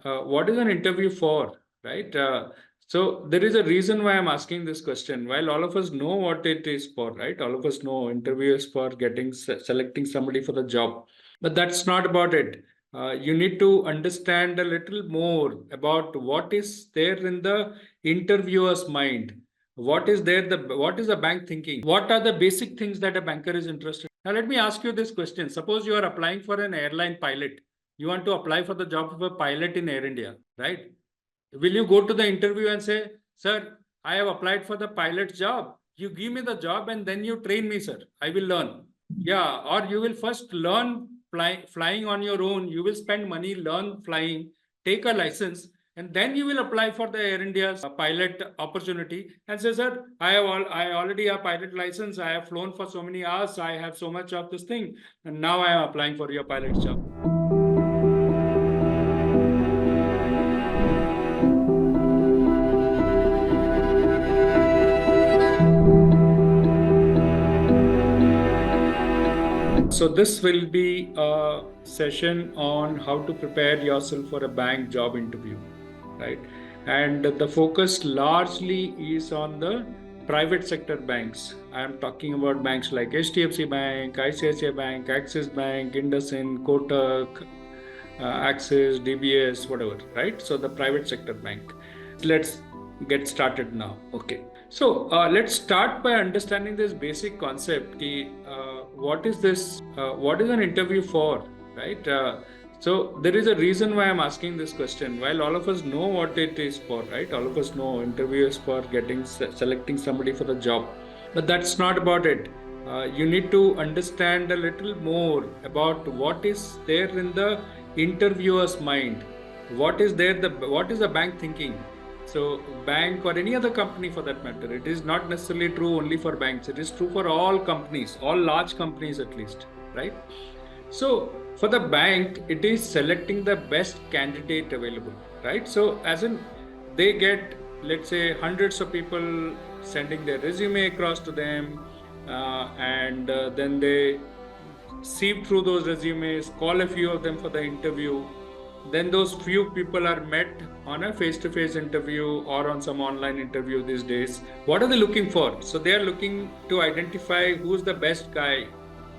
what is an interview for, right? So there is a reason why I'm asking this question. While all of us know what it is for, right? All of us know interview is for selecting somebody for the job, but that's not about it. You need to understand a little more about what is there in the interviewer's mind. What is there? What is the bank thinking? What are the basic things that a banker is interested in? Now, let me ask you this question. Suppose you are applying for an airline pilot. You want to apply for the job of a pilot in Air India, right? Will you go to the interview and say, sir, I have applied for the pilot's job. You give me the job and then you train me, sir. I will learn. Yeah, or you will first learn flying on your own. You will spend money, learn flying, take a license, and then you will apply for the Air India's pilot opportunity and say, sir, I already have pilot license. I have flown for so many hours. I have so much of this thing, and now I am applying for your pilot's job. So this will be a session on how to prepare yourself for a bank job interview, right? And the focus largely is on the private sector banks. I am talking about banks like HDFC Bank, ICICI Bank, Axis Bank, IndusInd, Kotak, Axis, DBS, whatever, right? So the private sector bank. Let's get started now. Okay. So let's start by understanding this basic concept. What is this? What is an interview for, right? So there is a reason why I'm asking this question. While all of us know what it is for, right? All of us know interview is for selecting somebody for the job, but that's not about it. You need to understand a little more about what is there in the interviewer's mind. What is there? What is the bank thinking? So bank or any other company for that matter, it is not necessarily true only for banks. It is true for all companies, all large companies at least, right? So for the bank, it is selecting the best candidate available, right? So as in they get, let's say, hundreds of people sending their resume across to them, and then they sieve through those resumes, call a few of them for the interview. Then those few people are met on a face-to-face interview or on some online interview these days. What are they looking for? So they are looking to identify who's the best guy,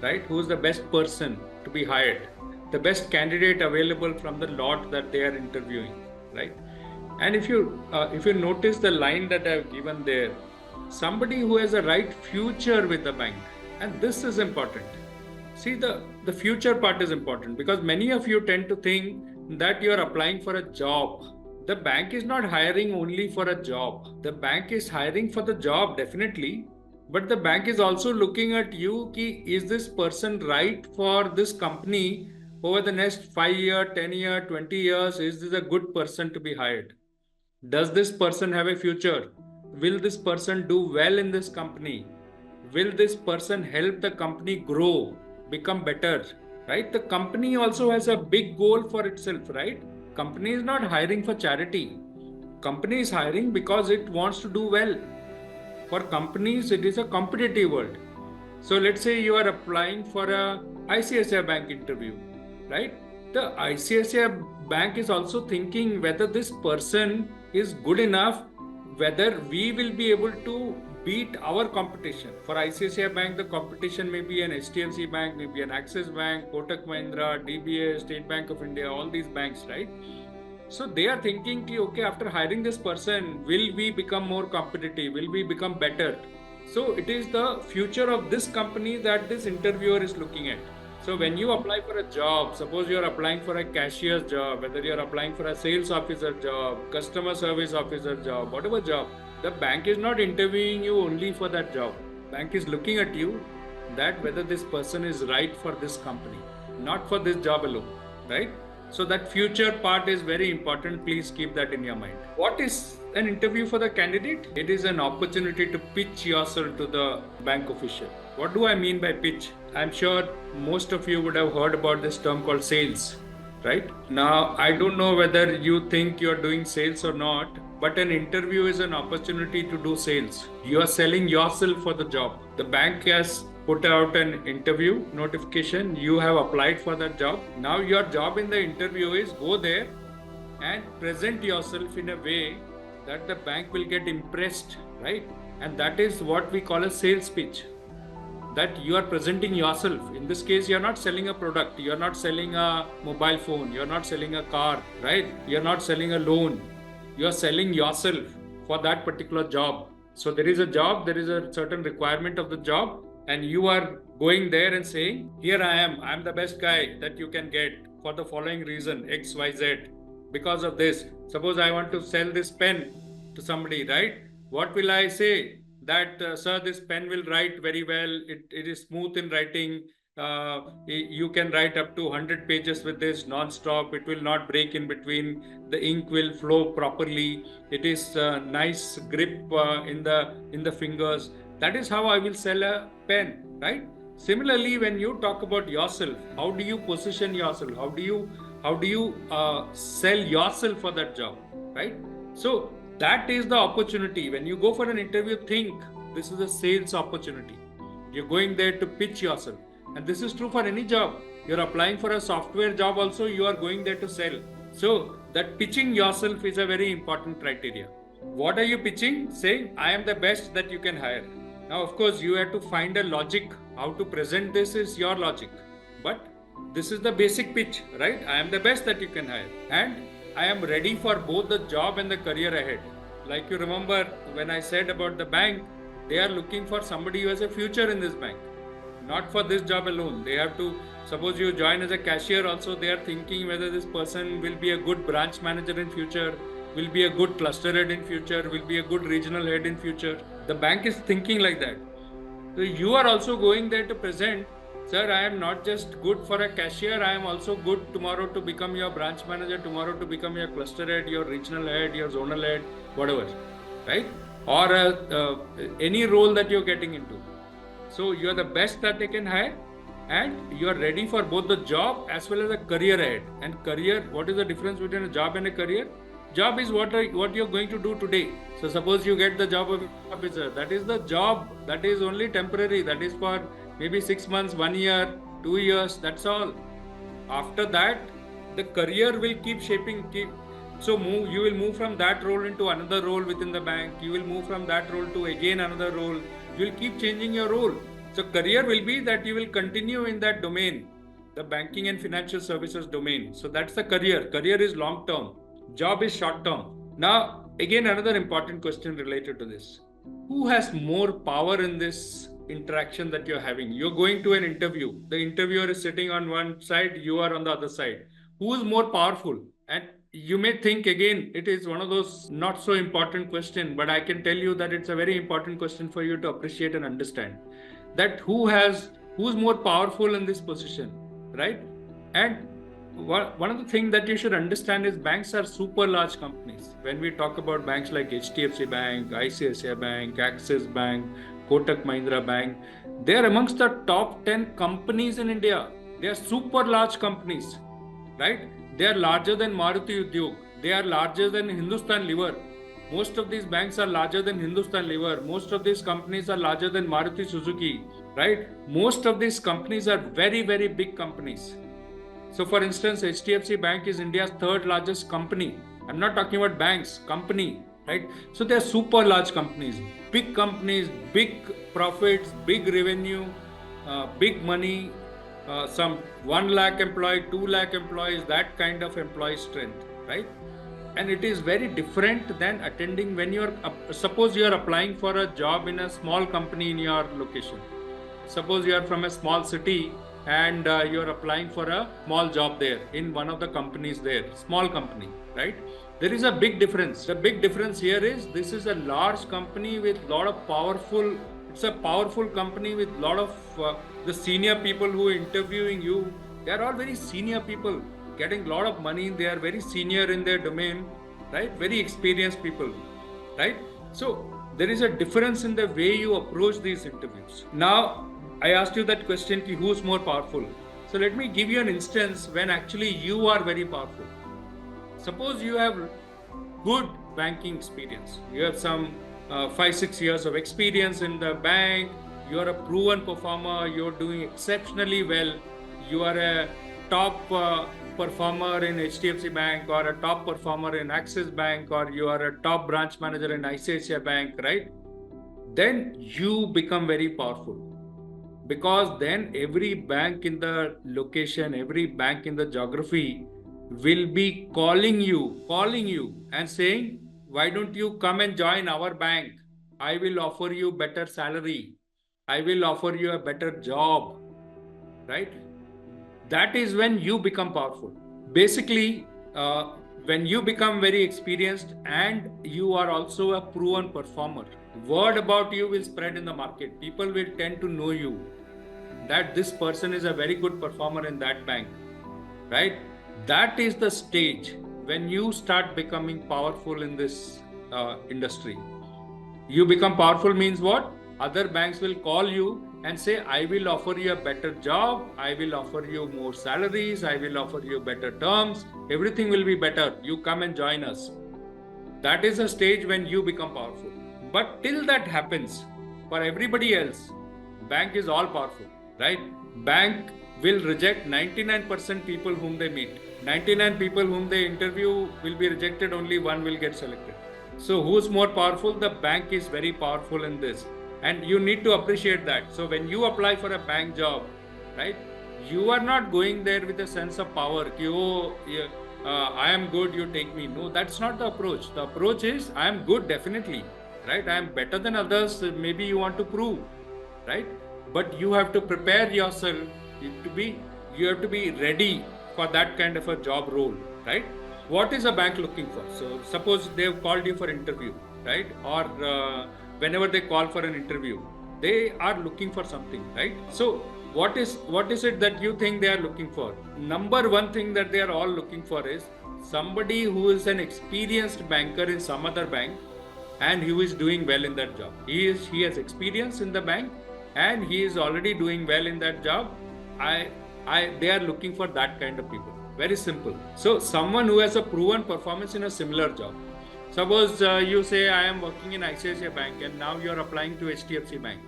right? Who's the best person to be hired, the best candidate available from the lot that they are interviewing, right? And if you notice the line that I've given there, somebody who has a right future with the bank, and this is important. See, the future part is important because many of you tend to think that you are applying for a job. The bank is not hiring only for a job. The bank is hiring for the job, definitely. But the bank is also looking at you, is this person right for this company over the next 5 years, 10 years, 20 years? Is this a good person to be hired? Does this person have a future? Will this person do well in this company? Will this person help the company grow, become better? Right? The company also has a big goal for itself, right? Company is not hiring for charity. Company is hiring because it wants to do well. For companies, it is a competitive world. So let's say you are applying for a ICICI Bank interview, right? The ICICI Bank is also thinking whether this person is good enough, whether we will be able to beat our competition. For ICICI Bank, the competition may be an HDFC Bank, maybe an Axis Bank, Kotak Mahindra, DBS, State Bank of India, all these banks, right? So they are thinking, okay, after hiring this person, will we become more competitive? Will we become better? So it is the future of this company that this interviewer is looking at. So when you apply for a job, suppose you are applying for a cashier's job, whether you are applying for a sales officer job, customer service officer job, whatever job, the bank is not interviewing you only for that job. Bank is looking at you that whether this person is right for this company, not for this job alone, right? So that future part is very important. Please keep that in your mind. What is an interview for the candidate? It is an opportunity to pitch yourself to the bank official. What do I mean by pitch? I'm sure most of you would have heard about this term called sales, right? Now, I don't know whether you think you're doing sales or not, but an interview is an opportunity to do sales. You are selling yourself for the job. The bank has put out an interview notification. You have applied for that job. Now your job in the interview is go there, and present yourself in a way that the bank will get impressed, right? And that is what we call a sales pitch. That you are presenting yourself. In this case, you're not selling a product, you're not selling a mobile phone, you're not selling a car, right? You're not selling a loan. You're selling yourself for that particular job. So there is a job, there is a certain requirement of the job, and you are going there and saying, here I'm the best guy that you can get for the following reason, XYZ. Because of this, suppose I want to sell this pen to somebody, right? What will I say? That, sir, this pen will write very well. It is smooth in writing. You can write up to 100 pages with this non-stop. It will not break in between. The ink will flow properly. It is nice grip in the fingers. That is how I will sell a pen, right? Similarly, when you talk about yourself, how do you position yourself? How do you sell yourself for that job, right? So that is the opportunity. When you go for an interview, think this is a sales opportunity. You're going there to pitch yourself. And this is true for any job. You're applying for a software job also, you are going there to sell. So that pitching yourself is a very important criteria. What are you pitching? Saying, I am the best that you can hire. Now, of course, you have to find a logic. How to present this is your logic. But this is the basic pitch, right? I am the best that you can hire. And I am ready for both the job and the career ahead. Like you remember when I said about the bank, they are looking for somebody who has a future in this bank. Not for this job alone. They have to, suppose you join as a cashier also, they are thinking whether this person will be a good branch manager in future, will be a good cluster head in future, will be a good regional head in future. The bank is thinking like that. So you are also going there to present, sir, I am not just good for a cashier, I am also good tomorrow to become your branch manager, tomorrow to become your cluster head, your regional head, your zonal head, whatever, right? Or any role that you're getting into. So you are the best that they can hire, and you are ready for both the job as well as a career ahead. And career, what is the difference between a job and a career? Job is what you're going to do today. So suppose you get the job of officer, that is the job, that is only temporary, that is for maybe 6 months, 1 year, 2 years, that's all. After that, the career will keep shaping, you will move from that role into another role within the bank, you will move from that role to again another role, you will keep changing your role. So career will be that you will continue in that domain, the banking and financial services domain. So that's the career. Career is long term, job is short term. Now, again, another important question related to this. Who has more power in this interaction that you're having? You're going to an interview. The interviewer is sitting on one side, you are on the other side. Who is more powerful? And you may think, again, it is one of those not so important questions, but I can tell you that it's a very important question for you to appreciate and understand. That who's more powerful in this position, right? And one of the things that you should understand is banks are super large companies. When we talk about banks like HDFC Bank, ICICI Bank, Axis Bank, Kotak Mahindra Bank, they are amongst the top 10 companies in India. They are super large companies, right? They are larger than Maruti Udyog. They are larger than Hindustan Lever. Most of these banks are larger than Hindustan Lever. Most of these companies are larger than Maruti Suzuki, right? Most of these companies are very, very big companies. So for instance, HDFC Bank is India's third largest company. I'm not talking about banks, company, right? So they're super large companies, big profits, big revenue, big money, some 1 lakh employee, 2 lakh employees, that kind of employee strength, right? And it is very different than attending when suppose you are applying for a job in a small company in your location. Suppose you are from a small city and you are applying for a small job there in one of the companies there, small company, right? There is a big difference. The big difference here is this is a large company with a lot of it's a powerful company with a lot of the senior people who are interviewing you. They are all very senior people getting a lot of money. They are very senior in their domain, right? Very experienced people, right? So there is a difference in the way you approach these interviews. Now, I asked you that question, who's more powerful? So let me give you an instance when actually you are very powerful. Suppose you have good banking experience. You have some 5-6 years of experience in the bank. You are a proven performer. You're doing exceptionally well. You are a top performer in HDFC Bank or a top performer in Axis Bank, or you are a top branch manager in ICICI Bank, right? Then you become very powerful. Because then every bank in the location, every bank in the geography will be calling you and saying, why don't you come and join our bank? I will offer you better salary. I will offer you a better job, right? That is when you become powerful. Basically, when you become very experienced and you are also a proven performer, word about you will spread in the market. People will tend to know you, that this person is a very good performer in that bank, right? That is the stage when you start becoming powerful in this industry. You become powerful means what? Other banks will call you and say, I will offer you a better job, I will offer you more salaries, I will offer you better terms, everything will be better. You come and join us. That is a stage when you become powerful. But till that happens, for everybody else, bank is all powerful, right? Bank will reject 99% people whom they meet. 99 people whom they interview will be rejected, only one will get selected. So who's more powerful? The bank is very powerful in this. And you need to appreciate that. So when you apply for a bank job, right, you are not going there with a sense of power. I am good, you take me. No, that's not the approach. The approach is, I am good, definitely, right? I am better than others. Maybe you want to prove, right? But you have to prepare yourself you have to be ready for that kind of a job role, right? What is a bank looking for? So suppose they have called you for interview, right? Or whenever they call for an interview, they are looking for something, right? So what is it that you think they are looking for? Number one thing that they are all looking for is somebody who is an experienced banker in some other bank and who is doing well in that job. He has experience in the bank and he is already doing well in that job. They are looking for that kind of people. Very simple. So someone who has a proven performance in a similar job. Suppose you say, I am working in ICICI Bank and now you are applying to HDFC Bank.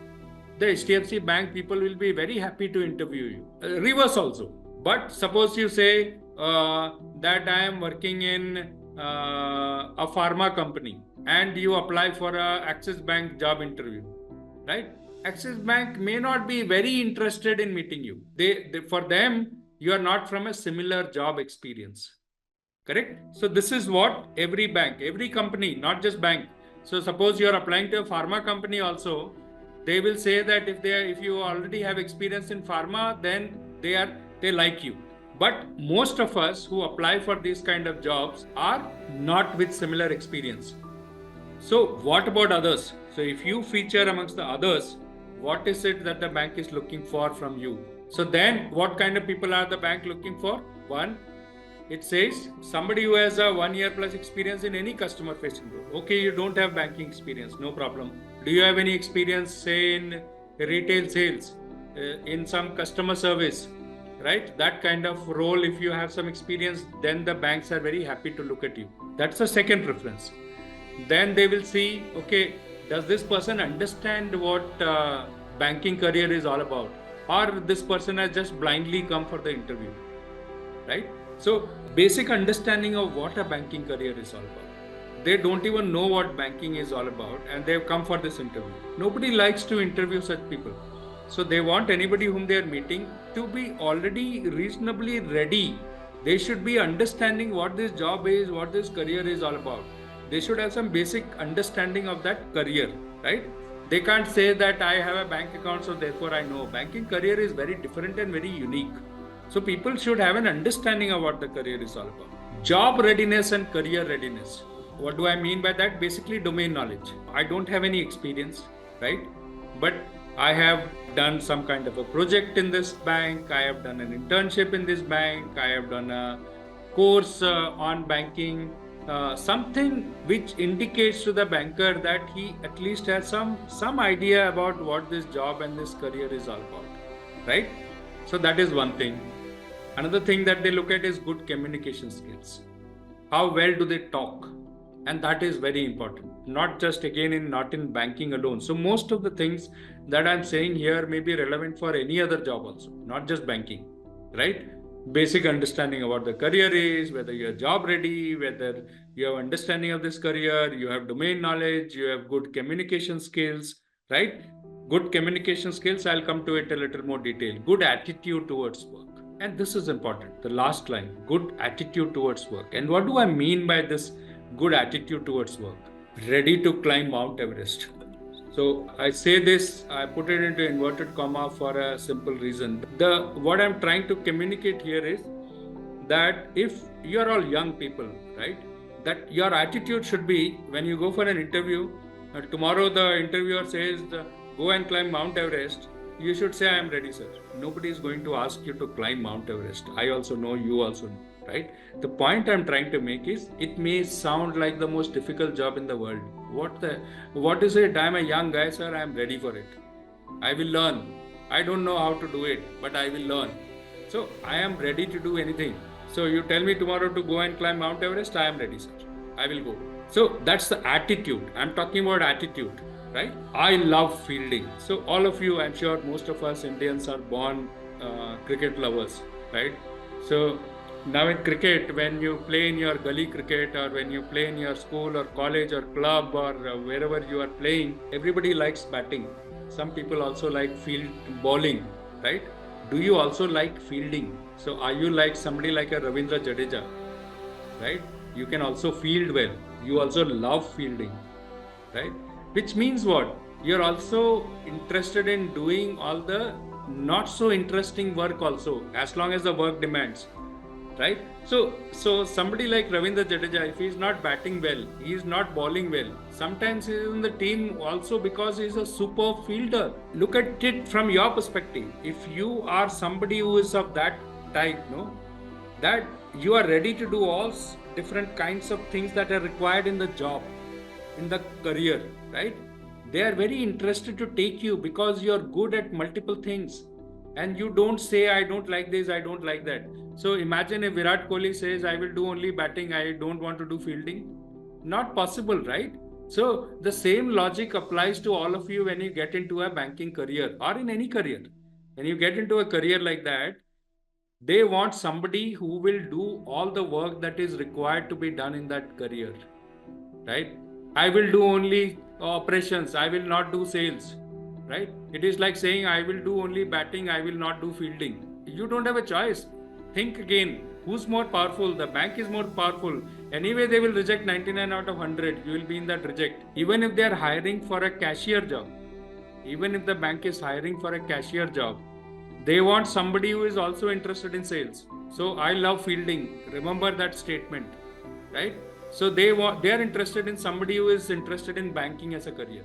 The HDFC Bank people will be very happy to interview you. Reverse also. But suppose you say that I am working in a pharma company and you apply for a Axis Bank job interview, right? Axis Bank may not be very interested in meeting you. For them, you are not from a similar job experience. Correct? So this is what every bank, every company, not just bank. So suppose you are applying to a pharma company also, they will say that if you already have experience in pharma, then they like you. But most of us who apply for these kind of jobs are not with similar experience. So what about others? So if you feature amongst the others, what is it that the bank is looking for from you? So then what kind of people are the bank looking for? One, it says somebody who has a 1 year plus experience in any customer facing role. Okay, you don't have banking experience, no problem. Do you have any experience, say, in retail sales, in some customer service, right? That kind of role, if you have some experience, then the banks are very happy to look at you. That's the second preference. Then they will see, okay, does this person understand what banking career is all about? Or this person has just blindly come for the interview, right? So basic understanding of what a banking career is all about. They don't even know what banking is all about and they've come for this interview. Nobody likes to interview such people. So they want anybody whom they are meeting to be already reasonably ready. They should be understanding what this job is, what this career is all about. They should have some basic understanding of that career, right? They can't say that I have a bank account, so therefore I know. Banking career is very different and very unique. So people should have an understanding of what the career is all about. Job readiness and career readiness. What do I mean by that? Basically domain knowledge. I don't have any experience, right? But I have done some kind of a project in this bank. I have done an internship in this bank. I have done a course on banking. Something which indicates to the banker that he at least has some idea about what this job and this career is all about, right? So that is one thing. Another thing that they look at is good communication skills. How well do they talk? And that is very important. Not in banking alone. So most of the things that I'm saying here may be relevant for any other job also, not just banking, right? basic understanding about the career is, whether you're job ready, whether you have understanding of this career, you have domain knowledge, you have good communication skills, right? Good communication skills, I'll come to it a little more detail. Good attitude towards work. And this is important. The last line, good attitude towards work. And what do I mean by this good attitude towards work? Ready to climb Mount Everest. So I say this, I put it into inverted comma for a simple reason. What I'm trying to communicate here is that if you're all young people, right, that your attitude should be when you go for an interview, tomorrow the interviewer says, go and climb Mount Everest, you should say, I am ready, sir. Nobody is going to ask you to climb Mount Everest. I also know, you also know, right? The point I'm trying to make is, it may sound like the most difficult job in the world. What is it? I'm a young guy, sir. I'm ready for it. I will learn. I don't know how to do it, but I will learn. So I am ready to do anything. So you tell me tomorrow to go and climb Mount Everest, I am ready, sir. I will go. So that's the attitude. I'm talking about attitude, right? I love fielding. So all of you, I'm sure most of us Indians are born cricket lovers, right? So now in cricket, when you play in your gully cricket, or when you play in your school or college or club or wherever you are playing, everybody likes batting. Some people also like bowling, right? Do you also like fielding? So are you like somebody like a Ravindra Jadeja, right? You can also field well. You also love fielding, right? Which means what? You're also interested in doing all the not so interesting work also, as long as the work demands, right? So somebody like Ravindra Jadeja, if he's not batting well, he's not bowling well, sometimes he's in the team also because he's a super fielder. Look at it from your perspective. If you are somebody who is of that type, no, that you are ready to do all different kinds of things that are required in the job, in the career, right? They are very interested to take you because you're good at multiple things, and you don't say, I don't like this, I don't like that. So imagine if Virat Kohli says, I will do only batting, I don't want to do fielding. Not possible, right? So the same logic applies to all of you when you get into a banking career or in any career. When you get into a career like that, they want somebody who will do all the work that is required to be done in that career, right? I will do only operations, I will not do sales, right? It is like saying, I will do only batting, I will not do fielding. You don't have a choice. Think again. Who's more powerful? The bank is more powerful. Anyway, they will reject 99 out of 100. You will be in that reject. Even if they are hiring for a cashier job, even if the bank is hiring for a cashier job, they want somebody who is also interested in sales. So I love fielding. Remember that statement, right? So they are interested in somebody who is interested in banking as a career.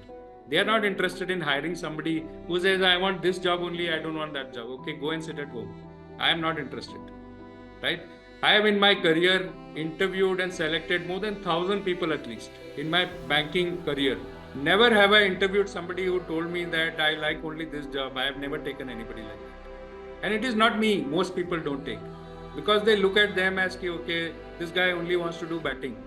They are not interested in hiring somebody who says, I want this job only, I don't want that job. Okay, go and sit at home. I am not interested, right? I have in my career interviewed and selected more than 1,000 people at least in my banking career. Never have I interviewed somebody who told me that I like only this job. I have never taken anybody like that. And it is not me. Most people don't take, because they look at them as, okay, this guy only wants to do batting,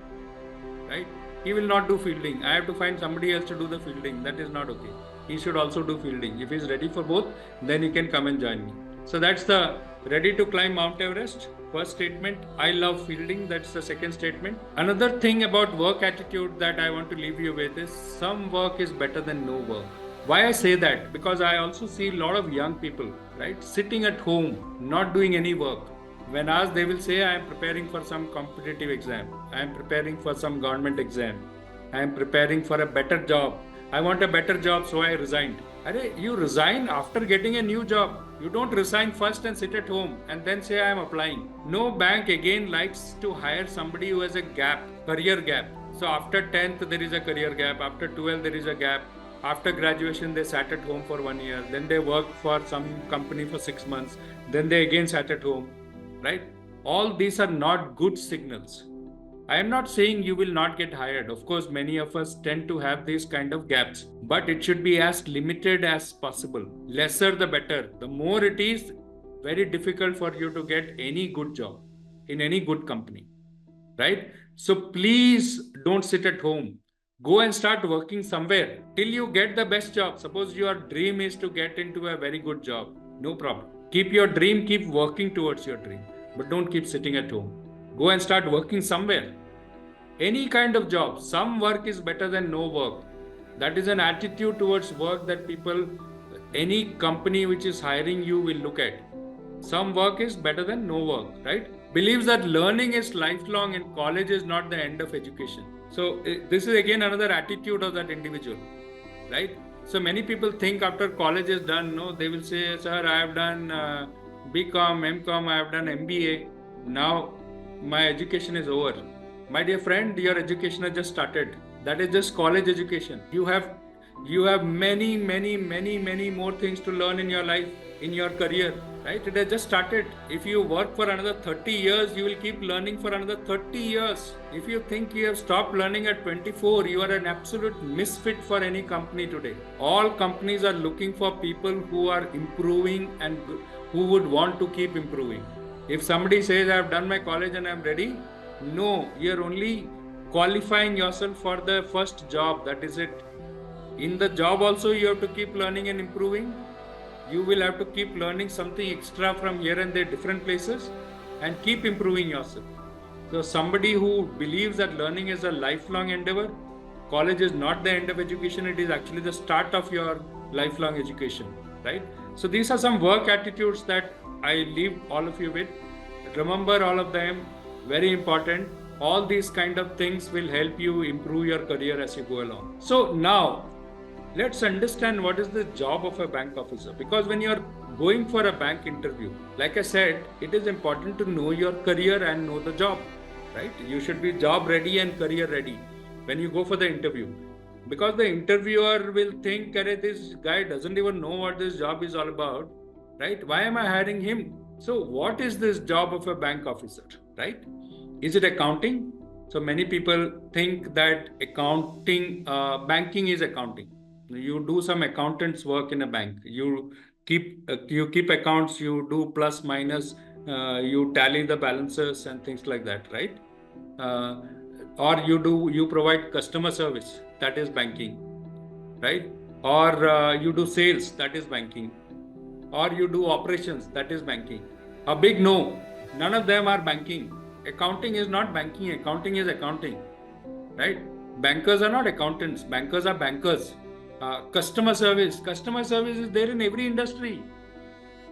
right? He will not do fielding. I have to find somebody else to do the fielding. That is not okay. He should also do fielding. If he is ready for both, then he can come and join me. So that's the ready to climb Mount Everest. First statement, I love fielding. That's the second statement. Another thing about work attitude that I want to leave you with is, some work is better than no work. Why I say that? Because I also see a lot of young people, right, sitting at home, not doing any work. When asked, they will say, I am preparing for some competitive exam. I am preparing for some government exam. I am preparing for a better job. I want a better job, so I resigned. You resign after getting a new job. You don't resign first and sit at home and then say, I am applying. No bank again likes to hire somebody who has a gap, career gap. So after 10th, there is a career gap. After 12th, there is a gap. After graduation, they sat at home for 1 year. Then they worked for some company for 6 months. Then they again sat at home, right? All these are not good signals. I am not saying you will not get hired. Of course, many of us tend to have these kind of gaps, but it should be as limited as possible. Lesser the better. The more it is, very difficult for you to get any good job in any good company, right? So please don't sit at home. Go and start working somewhere till you get the best job. Suppose your dream is to get into a very good job. No problem. Keep your dream, keep working towards your dream. but don't keep sitting at home. Go and start working somewhere. Any kind of job. Some work is better than no work. That is an attitude towards work that people, any company which is hiring you will look at. Some work is better than no work, right? Believes that learning is lifelong and college is not the end of education. So this is again another attitude of that individual, right? So many people think after college is done, no, they will say, sir, I have done BCom, MCom, I have done MBA. Now my education is over. My dear friend, your education has just started. That is just college education. You have many more things to learn in your life, in your career, right? It has just started. If you work for another 30 years, you will keep learning for another 30 years. If you think you have stopped learning at 24, you are an absolute misfit for any company today. All companies are looking for people who are improving and who would want to keep improving. If somebody says, I have done my college and I am ready, no, you are only qualifying yourself for the first job. That is it. In the job also, you have to keep learning and improving. You will have to keep learning something extra from here and there, different places, and keep improving yourself. So somebody who believes that learning is a lifelong endeavor, college is not the end of education, it is actually the start of your lifelong education, right? So these are some work attitudes that I leave all of you with. Remember all of them, very important. All these kind of things will help you improve your career as you go along. So now, let's understand what is the job of a bank officer. Because when you're going for a bank interview, like I said, it is important to know your career and know the job, right? You should be job ready and career ready when you go for the interview. Because the interviewer will think, this guy doesn't even know what this job is all about, right? Why am I hiring him? So what is this job of a bank officer, right? Is it accounting? So many people think that accounting, banking is accounting. You do some accountant's work in a bank. You keep accounts. You do plus minus. You tally the balances and things like that, right? Or you provide customer service. That is banking, right? Or you do sales. That is banking. Or you do operations. That is banking. A big no. None of them are banking. Accounting is not banking. Accounting is accounting, right? Bankers are not accountants. Bankers are bankers. Customer service is there in every industry.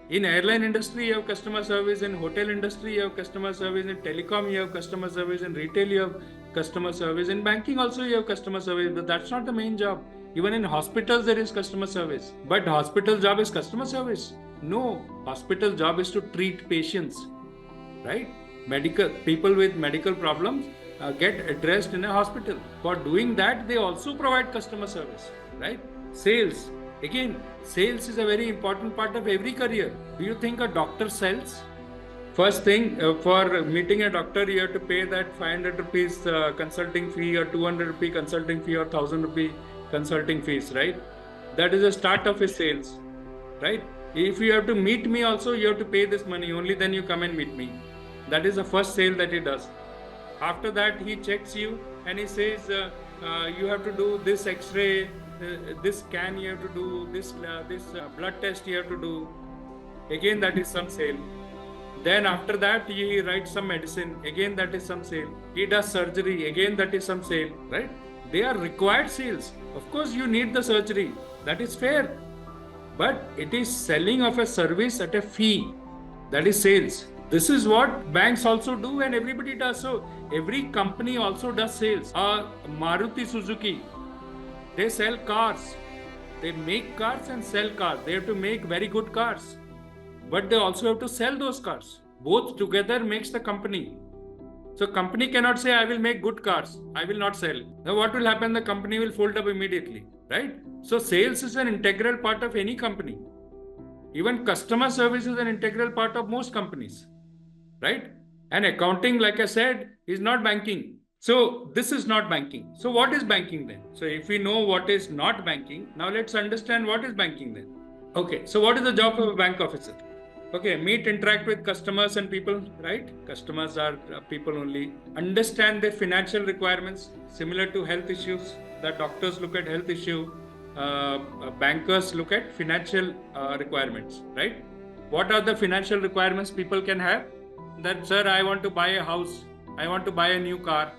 In airline industry, you have customer service. In hotel industry, you have customer service. In telecom, you have customer service. In retail, you have customer service. In banking also, you have customer service. But that's not the main job. Even in hospitals, there is customer service. But hospital job is customer service. No, hospital job is to treat patients, right? People with medical problems get addressed in a hospital. For doing that, they also provide customer service, right? Sales. Again, sales is a very important part of every career. Do you think a doctor sells? First thing, for meeting a doctor, you have to pay that 500 rupees consulting fee or 200 rupee consulting fee or 1000 rupee consulting fees, right? That is the start of his sales, right? If you have to meet me also, you have to pay this money. Only then you come and meet me. That is the first sale that he does. After that, he checks you and he says, you have to do this x-ray, this scan you have to do, this blood test you have to do. Again, that is some sale. Then after that, he writes some medicine. Again, that is some sale. He does surgery. Again, that is some sale, right? They are required sales. Of course, you need the surgery. That is fair. But it is selling of a service at a fee. That is sales. This is what banks also do and everybody does. So every company also does sales. Maruti Suzuki, they sell cars. They make cars and sell cars. They have to make very good cars. But they also have to sell those cars. Both together makes the company. So company cannot say, I will make good cars. I will not sell. Now what will happen? The company will fold up immediately, right? So sales is an integral part of any company. Even customer service is an integral part of most companies, right? And accounting, like I said, is not banking. So this is not banking. So what is banking then? So if we know what is not banking, now let's understand what is banking then. Okay, so what is the job of a bank officer? Okay, meet, interact with customers and people, right? Customers are people only. Understand their financial requirements, similar to health issues. The doctors look at health issue. Bankers look at financial requirements, right? What are the financial requirements people can have? that, sir, I want to buy a house, I want to buy a new car,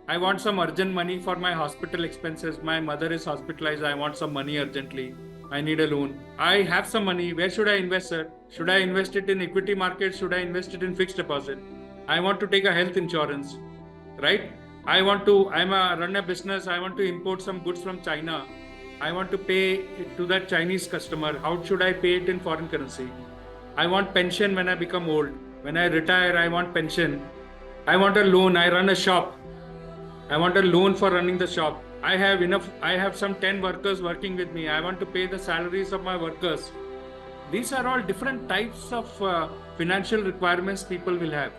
I want some urgent money for my hospital expenses. My mother is hospitalized. I want some money urgently. I need a loan. I have some money. Where should I invest, sir? Should I invest it in equity market? Should I invest it in fixed deposit? I want to take a health insurance, right? Run a business. I want to import some goods from China. I want to pay it to that Chinese customer. How should I pay it in foreign currency? I want pension when I become old. When I retire, I want pension. I want a loan. I run a shop. I want a loan for running the shop. I have some 10 workers working with me. I want to pay the salaries of my workers. These are all different types of financial requirements people will have,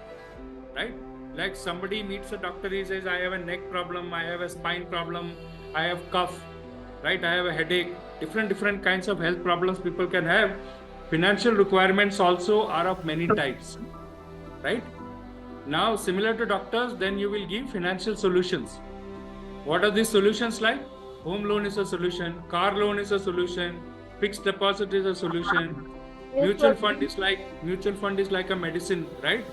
right? Like somebody meets a doctor, he says, I have a neck problem, I have a spine problem, I have cough, right? I have a headache. Different kinds of health problems people can have. Financial requirements also are of many types, right? Now, similar to doctors, then you will give financial solutions. What are these solutions like? Home loan is a solution, car loan is a solution, fixed deposit is a solution, mutual fund is like a medicine, right?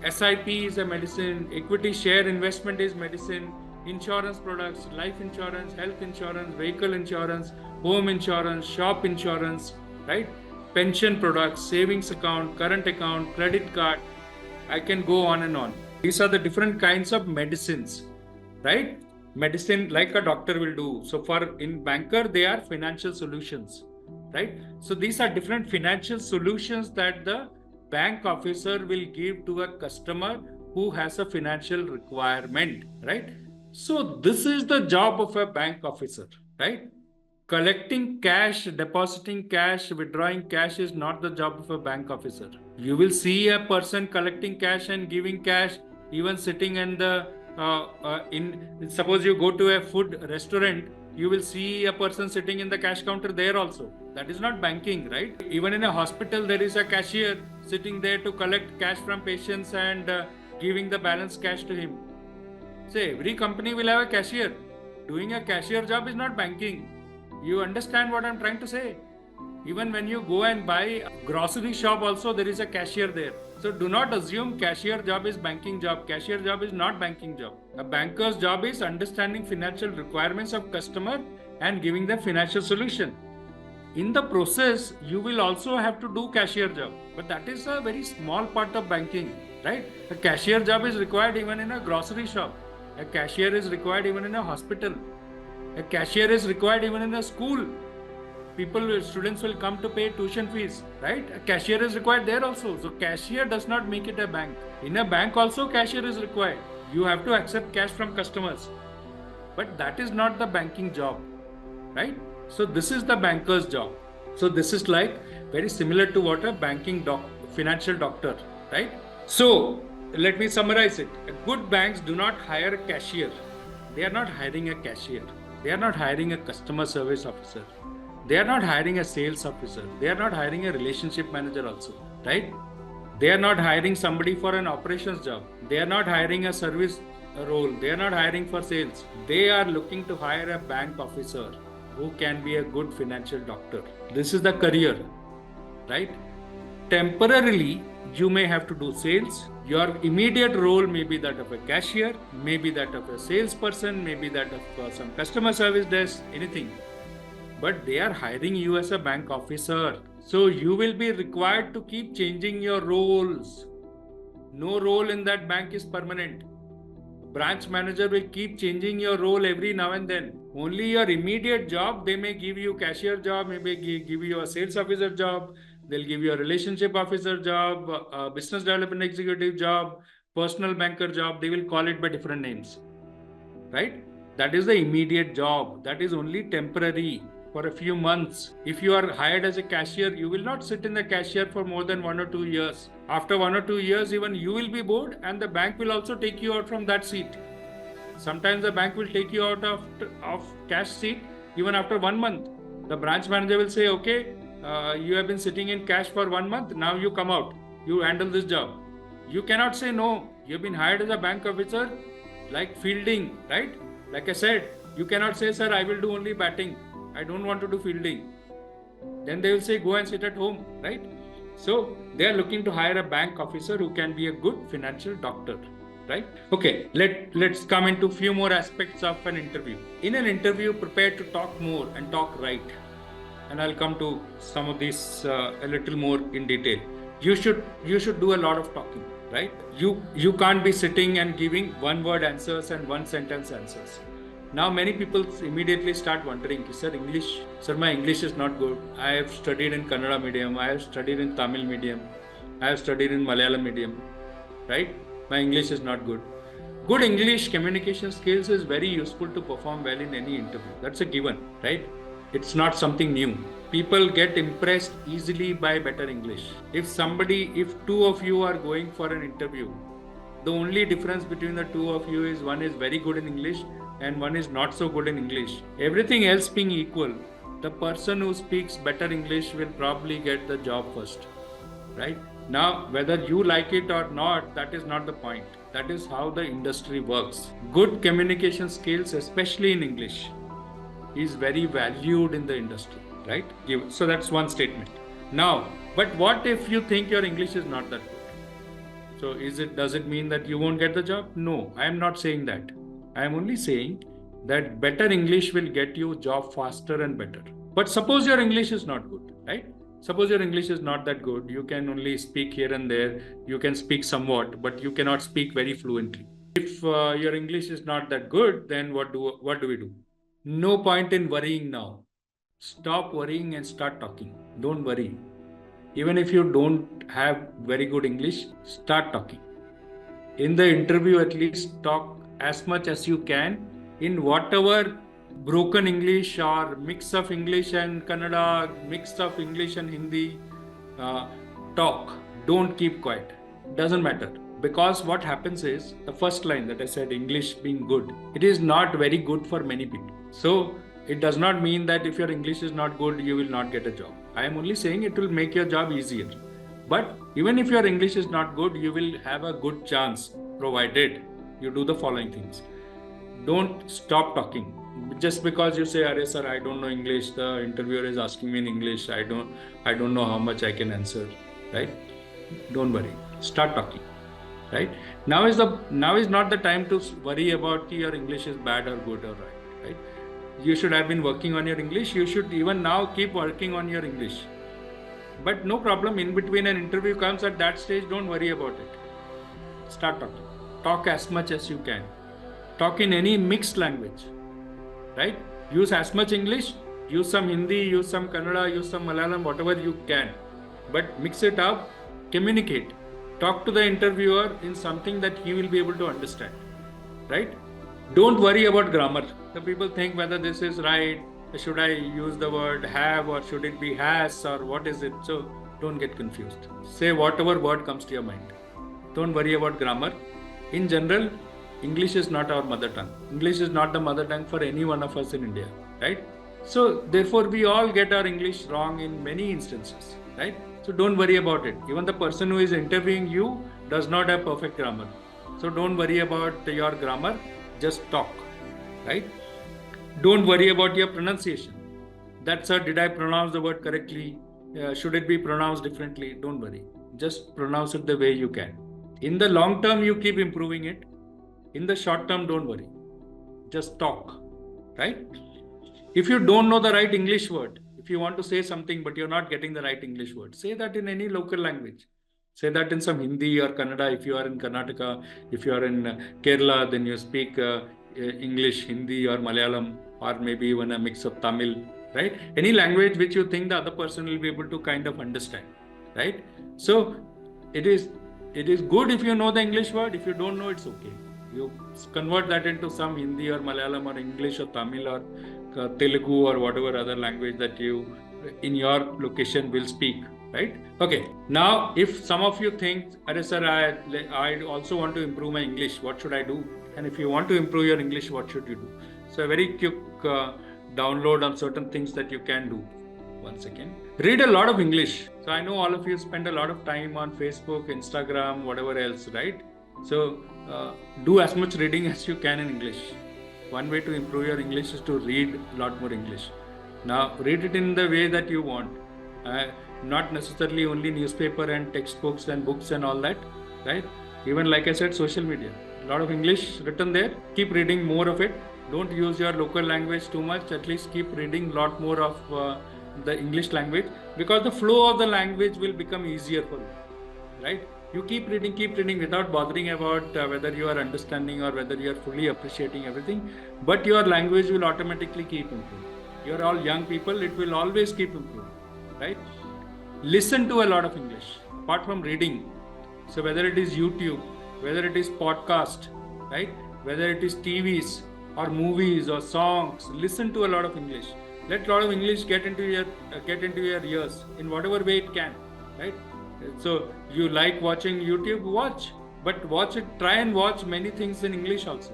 SIP is a medicine, equity share investment is medicine, insurance products, life insurance, health insurance, vehicle insurance, home insurance, shop insurance, right? Pension products, savings account, current account, credit card. I can go on and on. These are the different kinds of medicines, right? Medicine like a doctor will do. So in banker, they are financial solutions, right? So these are different financial solutions that the bank officer will give to a customer who has a financial requirement, right? So this is the job of a bank officer, right? Collecting cash, depositing cash, withdrawing cash is not the job of a bank officer. You will see a person collecting cash and giving cash, even sitting in suppose you go to a food restaurant, you will see a person sitting in the cash counter there also. That is not banking, right? Even in a hospital, there is a cashier sitting there to collect cash from patients and giving the balance cash to him. Say, every company will have a cashier. Doing a cashier job is not banking. You understand what I'm trying to say? Even when you go and buy a grocery shop also, there is a cashier there. So do not assume cashier job is banking job. Cashier job is not banking job. A banker's job is understanding financial requirements of customer and giving them financial solution. In the process, you will also have to do cashier job. But that is a very small part of banking, right? A cashier job is required even in a grocery shop. A cashier is required even in a hospital. A cashier is required even in a school. Students will come to pay tuition fees, right? A cashier is required there also. So cashier does not make it a bank. In a bank also cashier is required. You have to accept cash from customers. But that is not the banking job, right? So this is the banker's job. So this is like very similar to what a financial doctor, right? So let me summarize it. Good banks do not hire a cashier. They are not hiring a cashier. They are not hiring a customer service officer. They are not hiring a sales officer. They are not hiring a relationship manager also, right? They are not hiring somebody for an operations job. They are not hiring a service role. They are not hiring for sales. They are looking to hire a bank officer who can be a good financial doctor. This is the career, right? Temporarily, you may have to do sales. Your immediate role may be that of a cashier, maybe that of a salesperson, maybe that of some customer service desk, anything. But they are hiring you as a bank officer. So you will be required to keep changing your roles. No role in that bank is permanent. Branch manager will keep changing your role every now and then. Only your immediate job, they may give you cashier job, maybe give you a sales officer job, they'll give you a relationship officer job, a business development executive job, personal banker job. They will call it by different names, right? That is the immediate job. That is only temporary for a few months. If you are hired as a cashier, you will not sit in the cashier for more than 1 or 2 years. After 1 or 2 years, even you will be bored and the bank will also take you out from that seat. Sometimes the bank will take you out of cash seat even after 1 month. The branch manager will say, okay, you have been sitting in cash for 1 month. Now you come out. You handle this job. You cannot say no. You have been hired as a bank officer like fielding, right? Like I said, you cannot say, sir, I will do only batting. I don't want to do fielding. Then they will say, go and sit at home, right? So they are looking to hire a bank officer who can be a good financial doctor, right? Okay, let's come into few more aspects of an interview. In an interview, prepare to talk more and talk right. And I'll come to some of these a little more in detail. You should do a lot of talking, right? You can't be sitting and giving one word answers and one sentence answers. Now many people immediately start wondering, sir, my English is not good. I have studied in Kannada medium, I have studied in Tamil medium, I have studied in Malayalam medium, right? My English is not good. Good English communication skills is very useful to perform well in any interview. That's a given, right? It's not something new. People get impressed easily by better English. If two of you are going for an interview, the only difference between the two of you is one is very good in English and one is not so good in English. Everything else being equal, the person who speaks better English will probably get the job first, right? Now, whether you like it or not, that is not the point. That is how the industry works. Good communication skills, especially in English, is very valued in the industry, right? So that's one statement. Now, but what if you think your English is not that good? So does it mean that you won't get the job? No, I am not saying that. I am only saying that better English will get you a job faster and better. But suppose your English is not good, right? Suppose your English is not that good. You can only speak here and there. You can speak somewhat, but you cannot speak very fluently. If your English is not that good, then what do we do? No point in worrying now. Stop worrying and start talking. Don't worry. Even if you don't have very good English, start talking. In the interview, at least talk as much as you can in whatever broken English or mix of English and Kannada, mix of English and Hindi. Talk. Don't keep quiet. Doesn't matter. Because what happens is, the first line that I said, English being good, it is not very good for many people. So it does not mean that if your English is not good, you will not get a job. I am only saying it will make your job easier. But even if your English is not good, you will have a good chance, provided you do the following things. Don't stop talking. Just because you say, "Arey sir, I don't know English, the interviewer is asking me in English, I don't know how much I can answer," right? Don't worry. Start talking. Right? Now is not the time to worry about your English is bad or good or right? You should have been working on your English. You should even now keep working on your English. But no problem, in between an interview comes at that stage, don't worry about it. Start talking. Talk as much as you can. Talk in any mixed language, right? Use as much English, use some Hindi, use some Kannada, use some Malayalam, whatever you can. But mix it up, communicate. Talk to the interviewer in something that he will be able to understand, right? Don't worry about grammar. The people think whether this is right, should I use the word have or should it be has or what is it? So don't get confused. Say whatever word comes to your mind. Don't worry about grammar. In general, English is not our mother tongue. English is not the mother tongue for any one of us in India, right? So therefore, we all get our English wrong in many instances, right? So don't worry about it. Even the person who is interviewing you does not have perfect grammar. So don't worry about your grammar. Just talk, right? Don't worry about your pronunciation. That, sir, did I pronounce the word correctly? Should it be pronounced differently? Don't worry. Just pronounce it the way you can. In the long term, you keep improving it. In the short term, don't worry. Just talk, right? If you don't know the right English word, if you want to say something but you're not getting the right English word, say that in any local language. Say that in some Hindi or Kannada. If you are in Karnataka, if you are in Kerala, then you speak English, Hindi or Malayalam, or maybe even a mix of Tamil, right? Any language which you think the other person will be able to kind of understand, right? So it is good if you know the English word. If you don't know, it's okay. You convert that into some Hindi or Malayalam or English or Tamil or Telugu or whatever other language that you in your location will speak, right? Okay. Now, if some of you think, "Arey sir, I also want to improve my English. What should I do?" And if you want to improve your English, what should you do? So a very quick download on certain things that you can do. One second. Read a lot of English. So I know all of you spend a lot of time on Facebook, Instagram, whatever else, right? So do as much reading as you can in English. One way to improve your English is to read a lot more English. Now, read it in the way that you want. Not necessarily only newspaper and textbooks and books and all that, right? Even like I said, social media, a lot of English written there. Keep reading more of it. Don't use your local language too much. At least keep reading a lot more of the English language, because the flow of the language will become easier for you, right? You keep reading without bothering about whether you are understanding or whether you are fully appreciating everything, but your language will automatically keep improving. You're all young people, it will always keep improving, right? Listen to a lot of English apart from reading. So whether it is YouTube, whether it is podcast, right? Whether it is TVs or movies or songs, listen to a lot of English. Let a lot of English get into your ears in whatever way it can, right? So you like watching YouTube, watch, but watch it. Try and watch many things in English also,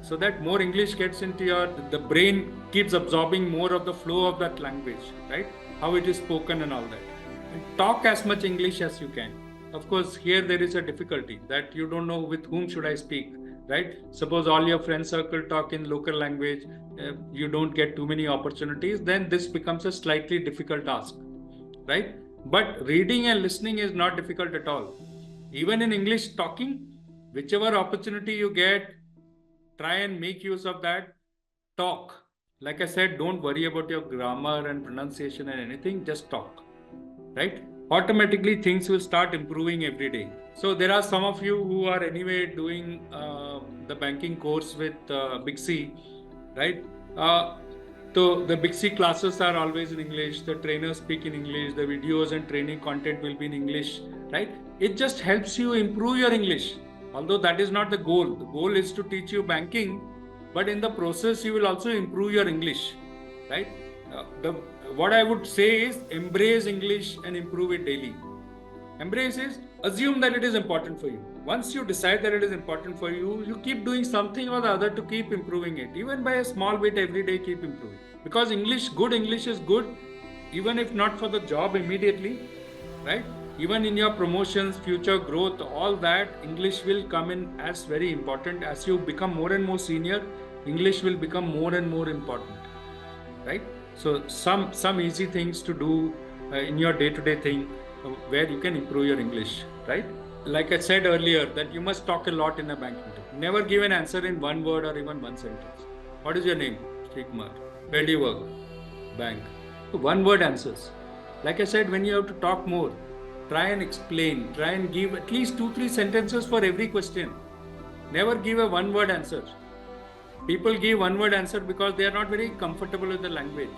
so that more English gets into the brain keeps absorbing more of the flow of that language, right? How it is spoken and all that. And talk as much English as you can. Of course, here there is a difficulty that you don't know with whom should I speak, right? Suppose all your friend circle talk in local language, you don't get too many opportunities, then this becomes a slightly difficult task, right? But reading and listening is not difficult at all. Even in English talking, whichever opportunity you get, try and make use of that. Talk. Like I said, don't worry about your grammar and pronunciation and anything, just talk, right? Automatically things will start improving every day. So there are some of you who are anyway doing the banking course with BygC, right? So the BygC classes are always in English, the trainers speak in English, the videos and training content will be in English, right? It just helps you improve your English. Although that is not the goal. The goal is to teach you banking, but in the process you will also improve your English, right? What I would say is embrace English and improve it daily. Embrace is assume that it is important for you. Once you decide that it is important for you, you keep doing something or the other to keep improving it. Even by a small bit every day, keep improving. Because good English is good, even if not for the job immediately, right? Even in your promotions, future growth, all that, English will come in as very important. As you become more and more senior, English will become more and more important, right? So some easy things to do in your day-to-day thing where you can improve your English, right? Like I said earlier, that you must talk a lot in a bank meeting. Never give an answer in one word or even one sentence. What is your name? Srikumar. Where do you work? Bank. So one word answers. Like I said, when you have to talk more, try and explain, try and give at least 2-3 sentences for every question. Never give a one word answer. People give one word answer because they are not very comfortable with the language.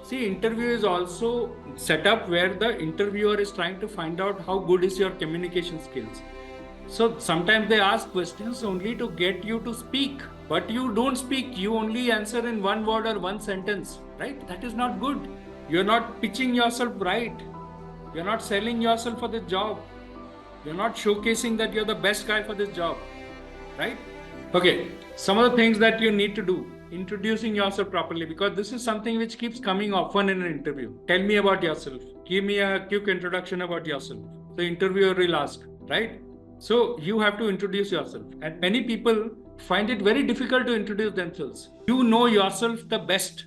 See, interview is also set up where the interviewer is trying to find out how good is your communication skills. So sometimes they ask questions only to get you to speak, but you don't speak, you only answer in one word or one sentence, right? That is not good. You're not pitching yourself right. You're not selling yourself for the job. You're not showcasing that you're the best guy for this job, right? Okay, some of the things that you need to do. Introducing yourself properly, because this is something which keeps coming often in an interview. Tell me about yourself. Give me a quick introduction about yourself. The interviewer will ask, right? So you have to introduce yourself. And many people find it very difficult to introduce themselves. You know yourself the best,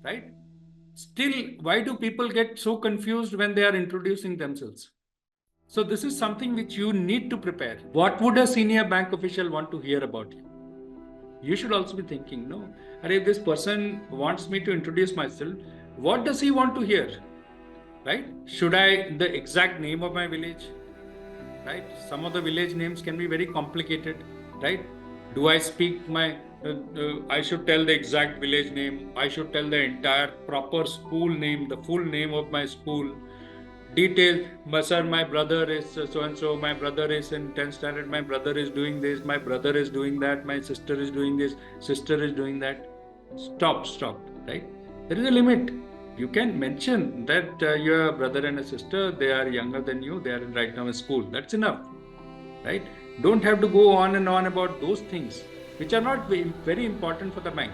right? Still, why do people get so confused when they are introducing themselves? So this is something which you need to prepare. What would a senior bank official want to hear about you? You should also be thinking, no, if this person wants me to introduce myself, what does he want to hear, right? Should the exact name of my village, right? Some of the village names can be very complicated, right? Do I speak I should tell the exact village name. I should tell the entire proper school name, the full name of my school. Detail, sir, my brother is so-and-so, my brother is in 10th standard, my brother is doing this, my brother is doing that, my sister is doing this, sister is doing that. Stop, right? There is a limit. You can mention that your brother and a sister, they are younger than you, they are right now in school. That's enough, right? Don't have to go on and on about those things, which are not very important for the bank,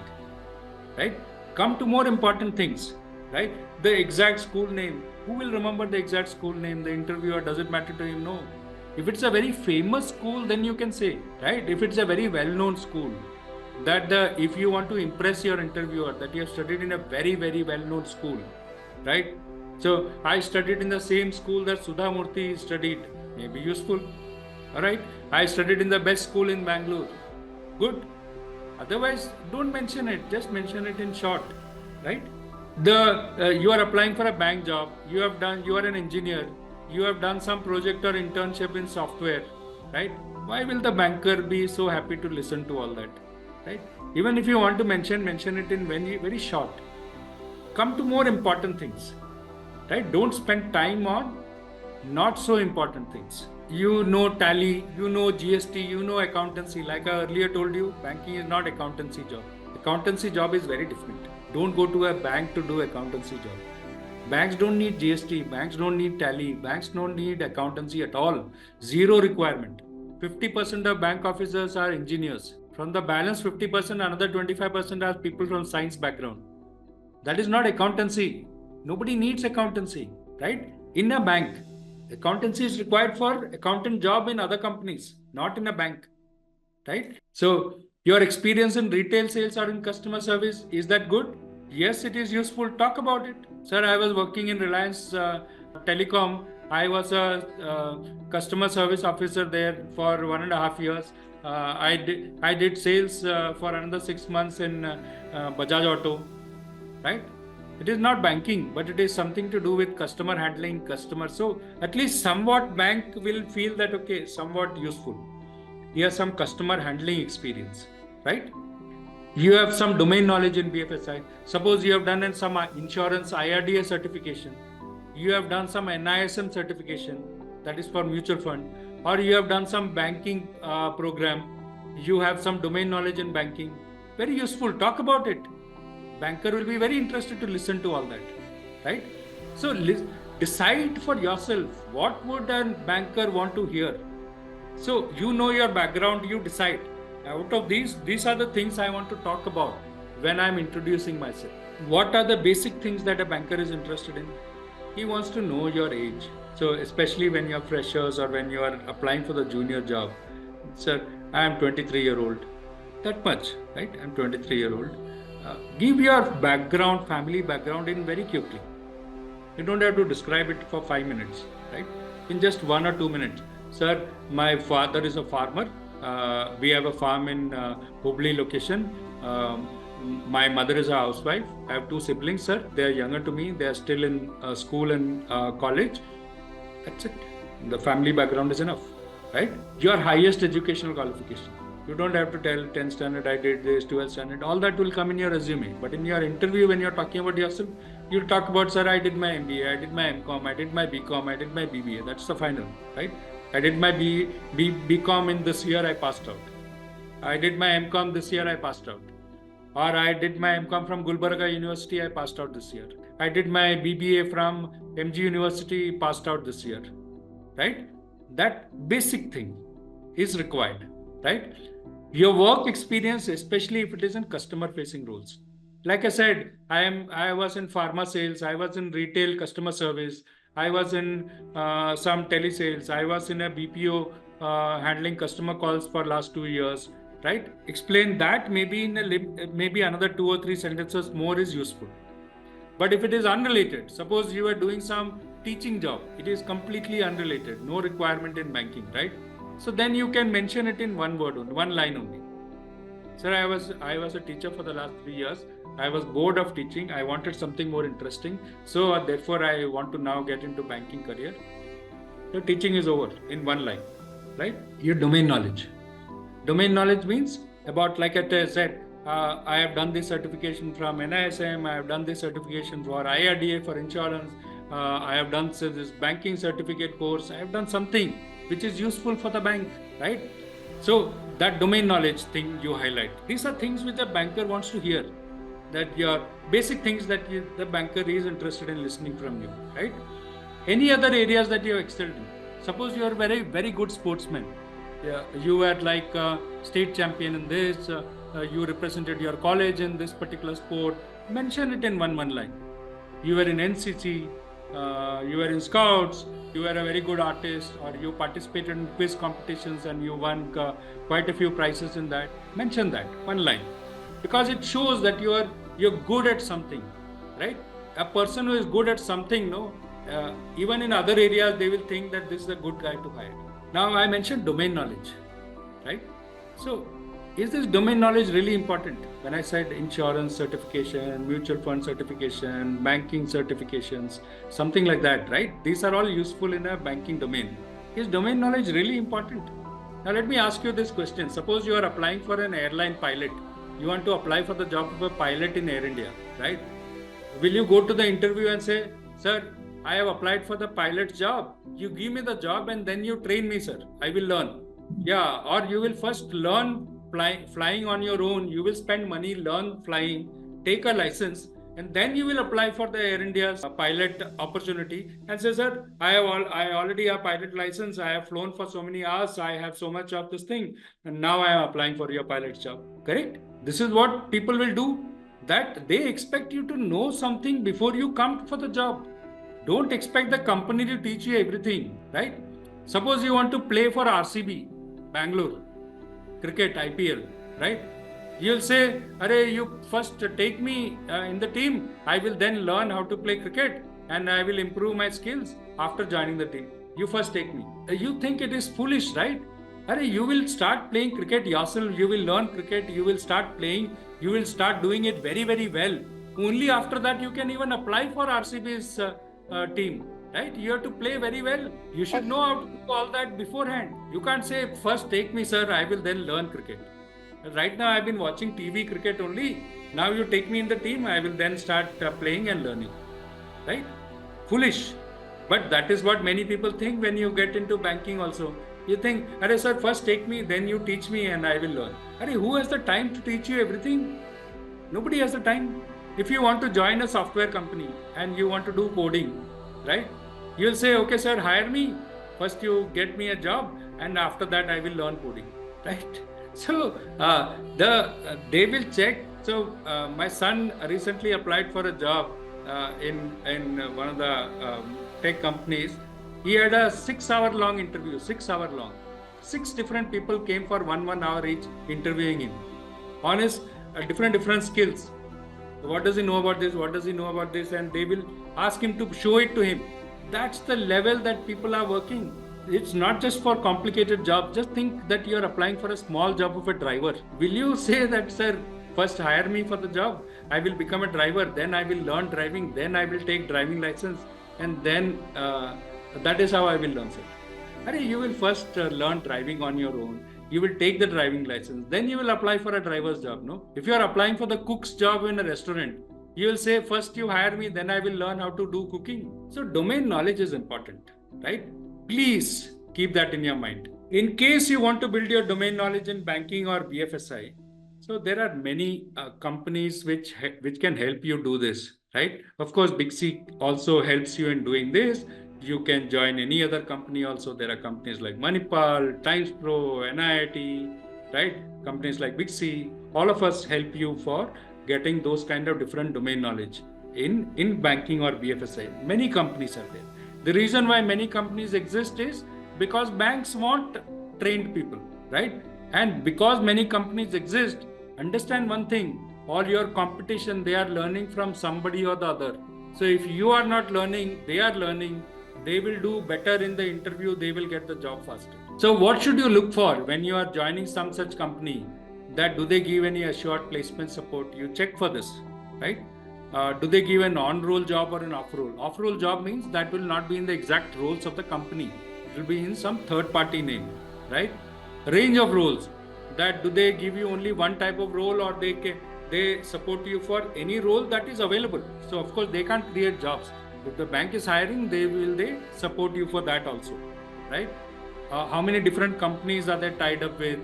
right? Come to more important things, right? The exact school name. Who will remember the exact school name? The interviewer, does it matter to him? No. If it's a very famous school, then you can say, right? If it's a very well-known school, that if you want to impress your interviewer that you have studied in a very, very well-known school, right? So I studied in the same school that Sudha Murthy studied. Maybe useful. All right. I studied in the best school in Bangalore. Good. Otherwise, don't mention it. Just mention it in short. Right. You are applying for a bank job. You are an engineer. You have done some project or internship in software. Right. Why will the banker be so happy to listen to all that? Right. Even if you want to mention it in very, very short. Come to more important things. Right? Don't spend time on not so important things. You know tally, you know GST, you know accountancy. Like I earlier told you, banking is not accountancy job. Accountancy job is very different. Don't go to a bank to do accountancy job. Banks don't need GST, banks don't need tally, banks don't need accountancy at all. Zero requirement. 50% of bank officers are engineers. From the balance 50%, another 25% are people from science background. That is not accountancy. Nobody needs accountancy, right? In a bank, accountancy is required for accountant job in other companies, not in a bank, right? So your experience in retail sales or in customer service, is that good? Yes, it is useful. Talk about it. Sir, I was working in Reliance Telecom. I was a customer service officer there for 1.5 years. I did sales for another 6 months in Bajaj Auto, right? It is not banking, but it is something to do with customer handling, customer. So at least somewhat bank will feel that, okay, somewhat useful. You have some customer handling experience, right? You have some domain knowledge in BFSI. Suppose you have done some insurance IRDA certification. You have done some NISM certification, that is for mutual fund, or you have done some banking program. You have some domain knowledge in banking. Very useful. Talk about it. Banker will be very interested to listen to all that, right? So decide for yourself, what would a banker want to hear? So you know your background, you decide. Out of these are the things I want to talk about when I'm introducing myself. What are the basic things that a banker is interested in? He wants to know your age. So especially when you're freshers or when you are applying for the junior job. Sir, I am 23-year-old. That much, right? I'm 23-year-old. Give your background, family background in very quickly. You don't have to describe it for 5 minutes, right? In just 1 or 2 minutes. Sir, my father is a farmer. We have a farm in Hubli location. My mother is a housewife. I have 2 siblings, sir. They are younger to me. They are still in school and college. That's it. The family background is enough, right? Your highest educational qualification. You don't have to tell 10th standard, I did this, 12th standard. All that will come in your resume. But in your interview, when you're talking about yourself, you'll talk about, sir, I did my MBA, I did my MCom, I did my BCom, I did my BBA. That's the final, right? I did my BCom in this year, I passed out. I did my MCom this year, I passed out. Or I did my MCom from Gulbarga University, I passed out this year. I did my BBA from MG University, passed out this year, right? That basic thing is required, right? Your work experience, especially if it is in customer facing roles. Like I said, I was in pharma sales, I was in retail customer service, I was in some telesales, I was in a BPO handling customer calls for last 2 years, right? Explain that maybe maybe another 2 or 3 sentences more is useful. But if it is unrelated, suppose you are doing some teaching job, it is completely unrelated, no requirement in banking, right? So then you can mention it in one word, one line only. Sir, I was a teacher for the last 3 years. I was bored of teaching. I wanted something more interesting. So therefore, I want to now get into banking career. The teaching is over in one line, right? Your domain knowledge. Domain knowledge means about, like I said, I have done this certification from NISM. I have done this certification for IRDA for insurance. I have done this banking certificate course. I have done something which is useful for the bank, right? So that domain knowledge thing you highlight. These are things which a banker wants to hear. That your basic things that the banker is interested in listening from you, right? Any other areas that you have excelled in. Suppose you are very, very good sportsman. Yeah, you were like state champion in this. You represented your college in this particular sport. Mention it in one line. You were in NCC. You were in scouts, you were a very good artist, or you participated in quiz competitions and you won quite a few prizes in that. Mention that, one line. Because it shows that you're good at something, right? a person who is good at something, even in other areas, they will think that this is a good guy to hire. Now, I mentioned domain knowledge, right? So, is this domain knowledge really important? When I said insurance certification, mutual fund certification, banking certifications, something like that, right? These are all useful in a banking domain. Is domain knowledge really important? Now, let me ask you this question. Suppose you are applying for an airline pilot. You want to apply for the job of a pilot in Air India, right? Will you go to the interview and say, sir, I have applied for the pilot job. You give me the job and then you train me, sir. I will learn. Yeah, or you will first learn flying on your own. You will spend money, learn flying, take a license, and then you will apply for the Air India's pilot opportunity and say, sir, I already have pilot license. I have flown for so many hours. I have so much of this thing. And now I am applying for your pilot job. Correct? This is what people will do. That they expect you to know something before you come for the job. Don't expect the company to teach you everything, right? Suppose you want to play for RCB, Bangalore, cricket, IPL, right? You'll say, Arey, you first take me in the team. I will then learn how to play cricket and I will improve my skills after joining the team. You first take me. You think it is foolish, right? Arey, you will start playing cricket yourself. You will learn cricket. You will start playing. You will start doing it very, very well. Only after that you can even apply for RCB's team, right? You have to play very well. You should know how to do all that beforehand. You can't say, first take me, sir, I will then learn cricket. Right now I've been watching TV cricket only. Now you take me in the team, I will then start playing and learning, right? Foolish. But that is what many people think when you get into banking also. You think, Arey sir, first take me, then you teach me and I will learn. Arey, who has the time to teach you everything? Nobody has the time. If you want to join a software company and you want to do coding, right? You'll say, okay sir, hire me. First you get me a job and after that I will learn coding, right? So they will check. So my son recently applied for a job in one of the tech companies. He had a 6-hour long interview, 6 hour long. 6 different people came for 1 hour each interviewing him on his different skills. What does he know about this? What does he know about this? And they will ask him to show it to him. That's the level that people are working. It's not just for complicated jobs. Just think that you're applying for a small job of a driver. Will you say that, sir, first hire me for the job? I will become a driver. Then I will learn driving. Then I will take driving license. And then that is how I will learn, sir. You will first learn driving on your own. You will take the driving license. Then you will apply for a driver's job, no? If you are applying for the cook's job in a restaurant, you will say, first you hire me, then I will learn how to do cooking. So domain knowledge is important, right? Please keep that in your mind. In case you want to build your domain knowledge in banking or BFSI, so there are many companies which can help you do this, right? Of course, BygC also helps you in doing this. You can join any other company also. There are companies like Manipal, TimesPro, NIIT, right? Companies like BygC. All of us help you for getting those kind of different domain knowledge in banking or BFSI. Many companies are there. The reason why many companies exist is because banks want trained people, right? And because many companies exist, understand one thing, all your competition, they are learning from somebody or the other. So if you are not learning, they are learning, they will do better in the interview, they will get the job faster. So what should you look for when you are joining some such company? That do they give any assured placement support? You check for this, right? Do they give an on-roll job or an off-roll? Off-roll job means that will not be in the exact roles of the company. It will be in some third-party name, right? Range of roles. That do they give you only one type of role or they support you for any role that is available? So of course they can't create jobs. If the bank is hiring, they support you for that also, right? How many different companies are they tied up with,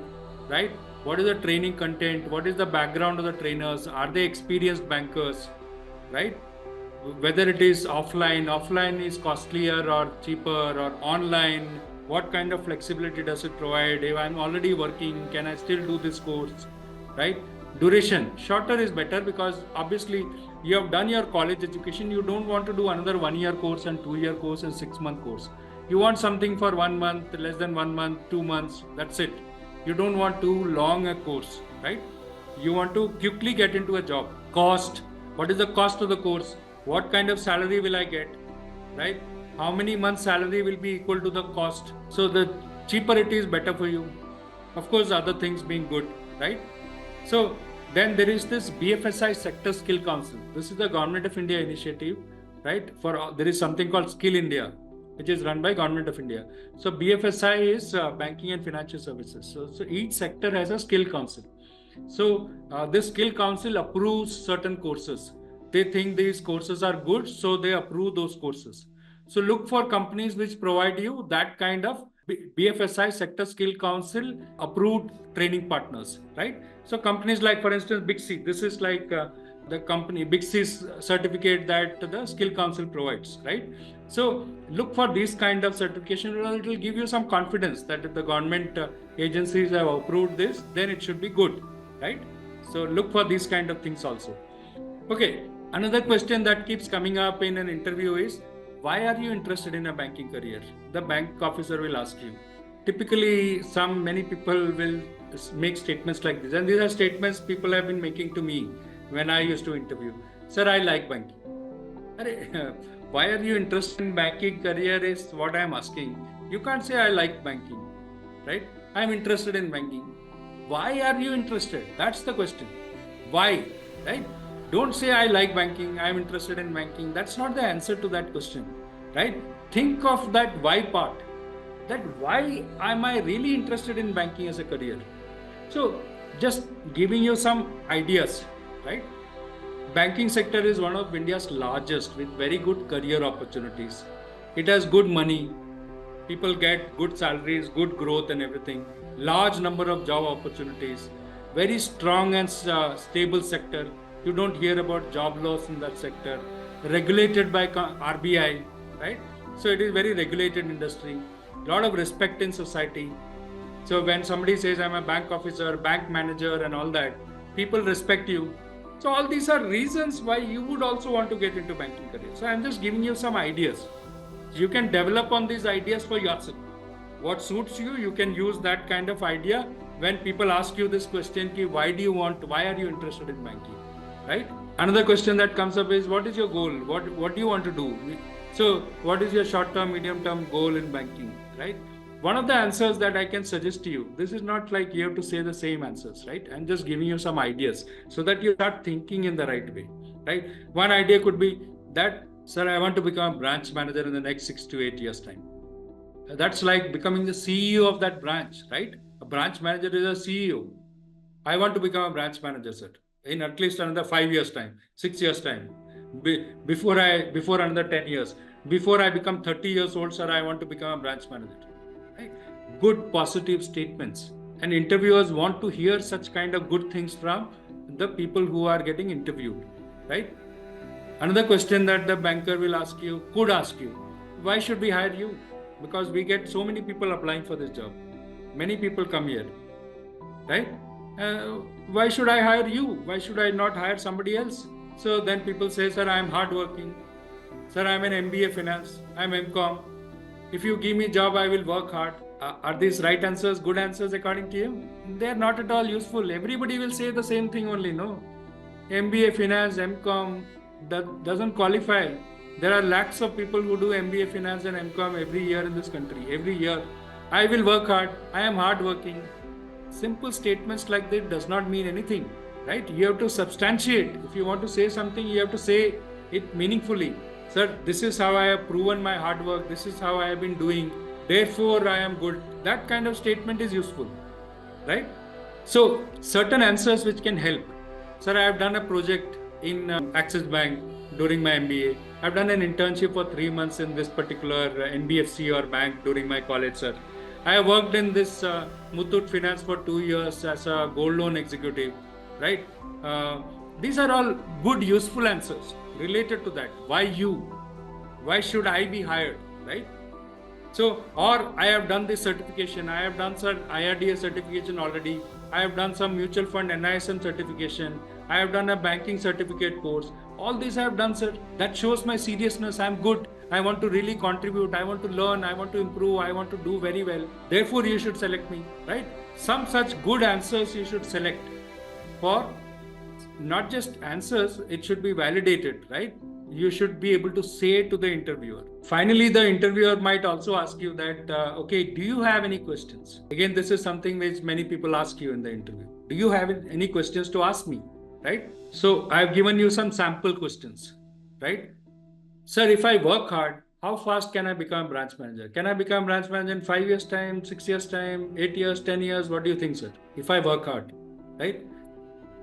right? What is the training content? What is the background of the trainers? Are they experienced bankers, right? Whether it is offline is costlier or cheaper, or online, what kind of flexibility does it provide? If I'm already working, can I still do this course, right? Duration, shorter is better because obviously you have done your college education. You don't want to do another 1-year course and 2-year course and 6-month course. You want something for 1 month, less than 1 month, 2 months, that's it. You don't want too long a course, right? You want to quickly get into a job. Cost, what is the cost of the course? What kind of salary will I get, right? How many months salary will be equal to the cost? So the cheaper it is, better for you. Of course, other things being good, right? So then there is this BFSI Sector Skill Council. This is the Government of India initiative, right? There is something called Skill India, which is run by Government of India. So BFSI is banking and financial services. So each sector has a skill council. So this skill council approves certain courses. They think these courses are good, so they approve those courses. So look for companies which provide you that kind of BFSI Sector Skill Council approved training partners, right? So companies like, for instance, BygC. This is like the company BygC's certificate that the Skill Council provides, right? So look for these kind of certification. It will give you some confidence that if the government agencies have approved this, then it should be good, right? So look for these kind of things also. Okay, another question that keeps coming up in an interview is, why are you interested in a banking career? The bank officer will ask you. Typically, many people will make statements like this, and these are statements people have been making to me when I used to interview. Sir, I like banking. Why are you interested in banking career is what I am asking. You can't say I like banking, right? I am interested in banking. Why are you interested? That's the question. Why, right? Don't say I like banking, I am interested in banking. That's not the answer to that question, right? Think of that why part. That why am I really interested in banking as a career? So just giving you some ideas, right? Banking sector is one of India's largest with very good career opportunities. It has good money. People get good salaries, good growth and everything. Large number of job opportunities. Very strong and stable sector. You don't hear about job loss in that sector. Regulated by RBI, right? So it is very regulated industry. Lot of respect in society. So when somebody says I'm a bank officer, bank manager and all that, people respect you. So all these are reasons why you would also want to get into banking career. So I'm just giving you some ideas. You can develop on these ideas for yourself. What suits you, you can use that kind of idea when people ask you this question, why are you interested in banking, right? Another question that comes up is, what is your goal? What do you want to do? So what is your short-term, medium-term goal in banking, right? One of the answers that I can suggest to you, this is not like you have to say the same answers, right? I'm just giving you some ideas so that you start thinking in the right way, right? One idea could be that, sir, I want to become a branch manager in the next 6 to 8 years' time. That's like becoming the CEO of that branch, right? A branch manager is a CEO. I want to become a branch manager, sir, in at least another 5 years' time, 6 years' time, before another 10 years. Before I become 30 years old, sir, I want to become a branch manager. Right? Good positive statements. And interviewers want to hear such kind of good things from the people who are getting interviewed, right? Another question that the banker could ask you, why should we hire you? Because we get so many people applying for this job. Many people come here, right? Why should I hire you? Why should I not hire somebody else? So then people say, sir, I am hardworking. Sir, I am an MBA finance. I am MCom. If you give me a job, I will work hard. Are these right answers, good answers according to you? They are not at all useful. Everybody will say the same thing only, no? MBA finance, MCom, that doesn't qualify. There are lakhs of people who do MBA finance and MCom every year in this country. Every year. I will work hard. I am hardworking. Simple statements like that does not mean anything, right? You have to substantiate. If you want to say something, you have to say it meaningfully. Sir, this is how I have proven my hard work. This is how I have been doing. Therefore, I am good. That kind of statement is useful, right? So, certain answers which can help. Sir, I have done a project in Axis Bank during my MBA. I've done an internship for 3 months in this particular NBFC or bank during my college, sir. I have worked in this Muthoot Finance for 2 years as a gold loan executive, right? These are all good, useful answers related to that. Why you? Why should I be hired, right? So, or I have done this certification. I have done some IRDA certification already. I have done some mutual fund NISM certification. I have done a banking certificate course. All these I have done, sir. That shows my seriousness. I am good. I want to really contribute. I want to learn. I want to improve. I want to do very well. Therefore, you should select me, right? Some such good answers you should select for not just answers. It should be validated, right? you should be able to say to the interviewer. Finally, the interviewer might also ask you that, okay, do you have any questions? Again, this is something which many people ask you in the interview. Do you have any questions to ask me? Right? So I've given you some sample questions, right? Sir, if I work hard, how fast can I become branch manager? Can I become branch manager in 5 years time, 6 years time, 8 years, 10 years? What do you think, sir? If I work hard, right?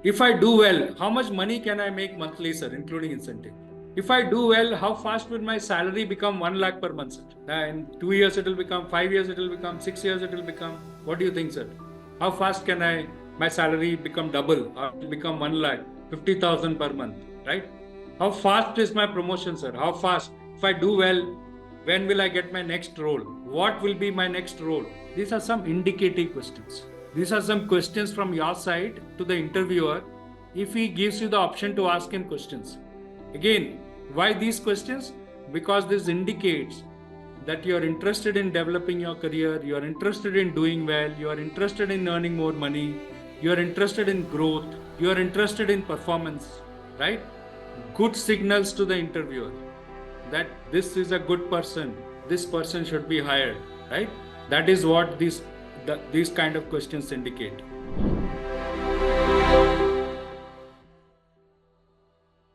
If I do well, how much money can I make monthly, sir, including incentive? If I do well, how fast will my salary become 1 lakh per month, sir? In 2 years, it will become, 5 years, it will become, 6 years, it will become. What do you think, sir? How fast can my salary become double or become 1 lakh, 50,000 per month, right? How fast is my promotion, sir? How fast? If I do well, when will I get my next role? What will be my next role? These are some indicative questions. These are some questions from your side to the interviewer if he gives you the option to ask him questions. Again, why these questions? Because this indicates that you are interested in developing your career, you are interested in doing well, you are interested in earning more money, you are interested in growth, you are interested in performance, right? Good signals to the interviewer that this is a good person, this person should be hired, right? That is what these kind of questions indicate.